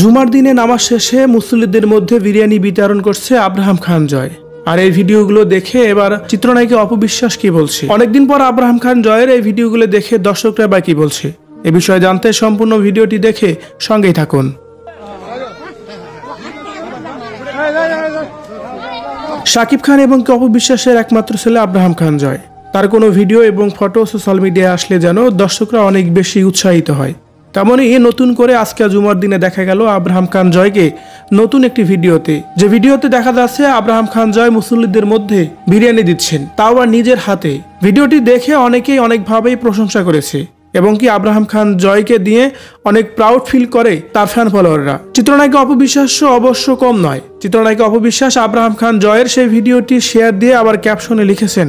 জুমার দিনে নামাজ শেষে মুসল্লিদের মধ্যে বিরিয়ানি বিতরণ করছে আব্রাহাম খান জয়। আর এই ভিডিওগুলো দেখে এবার চিত্রনায়িকা অপবিশ্বাস কি বলছে, অনেকদিন পর আব্রাহাম খান জয়ের এই ভিডিওগুলো দেখে দর্শকরা বা কি বলছে, এ বিষয়ে জানতে সম্পূর্ণ ভিডিওটি দেখে সঙ্গেই থাকুন। শাকিব খান এবং অপবিশ্বাসের একমাত্র ছেলে আব্রাহাম খান জয়, তার কোনো ভিডিও এবং ফটো সোশ্যাল মিডিয়ায় আসলে যেন দর্শকরা অনেক বেশি উৎসাহিত হয়। তেমনই নতুন করে আজকে জুমার দিনে দেখা গেল আব্রাহাম খান জয়কে নতুন একটি ভিডিওতে, যে ভিডিওতে দেখা যাচ্ছে আব্রাহাম খান জয় মুসল্লিদের মধ্যে বিরিয়ানি দিচ্ছেন, তাও আর নিজের হাতে। ভিডিওটি দেখে অনেকেই অনেকভাবেই প্রশংসা করেছে এবং কি আব্রাহাম খান জয়কে দিয়ে অনেক প্রাউড ফিল করে তার ফ্যান ফলোয়াররা। চিত্রনায়িকা অপবিশ্বাস অবশ্য কম নয়। চিত্রনায়িকা অপবিশ্বাস আব্রাহাম খান জয়ের সেই ভিডিওটি শেয়ার দিয়ে আবার ক্যাপশনে লিখেছেন,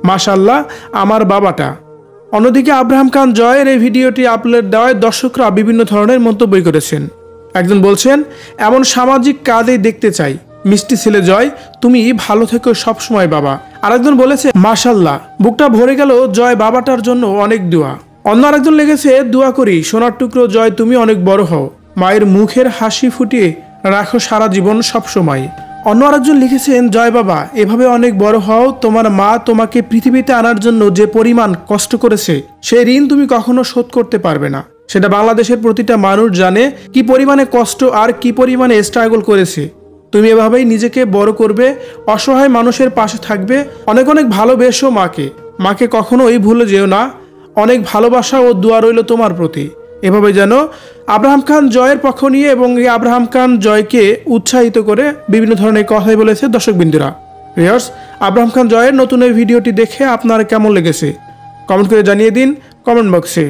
মাশাআল্লাহ আমার বাবাটা। অন্যদিকে আব্রাহাম খান জয়ের এই ভিডিওটি আপলোড দেওয়ায় দর্শকরা বিভিন্ন ধরনের মন্তব্য করেছেন। একজন বলছেন, এমন সামাজিক কাজেই দেখতে চাই, মিষ্টি ছেলে জয়, তুমি ভালো থেকো সবসময় বাবা। আরেকজন বলেছে, মাশাআল্লাহ, বুকটা ভরে গেল জয় বাবাটার জন্য অনেক দোয়া। অন্য আরেকজন লেগেছে, দোয়া করি সোনার টুকরো জয় তুমি অনেক বড় হও, মায়ের মুখের হাসি ফুটিয়ে রাখো সারা জীবন সবসময়। অন্য আরেকজন লিখেছেন, জয় বাবা এভাবে অনেক বড় হও, তোমার মা তোমাকে পৃথিবীতে আনার জন্য যে পরিমাণ কষ্ট করেছে সেই ঋণ তুমি কখনো শোধ করতে পারবে না। সেটা বাংলাদেশের প্রতিটা মানুষ জানে কি পরিমাণে কষ্ট আর কি পরিমাণে স্ট্রাগল করেছে। তুমি এভাবেই নিজেকে বড় করবে, অসহায় মানুষের পাশে থাকবে, অনেক অনেক ভালোবেসো মাকে, মাকে কখনোই ভুলে যেও না, অনেক ভালোবাসা ও দোয়া রইল তোমার প্রতি। এভাবে যেন আব্রাহাম খান জয়ের পক্ষ নিয়ে এবং এই আব্রাহাম খান জয়কে উৎসাহিত করে বিভিন্ন ধরনের কথাই বলেছে দর্শকবৃন্দরা। ভিউয়ার্স, আব্রাহাম খান জয়ের নতুন এই ভিডিওটি দেখে আপনার কেমন লেগেছে কমেন্ট করে জানিয়ে দিন কমেন্ট বক্সে।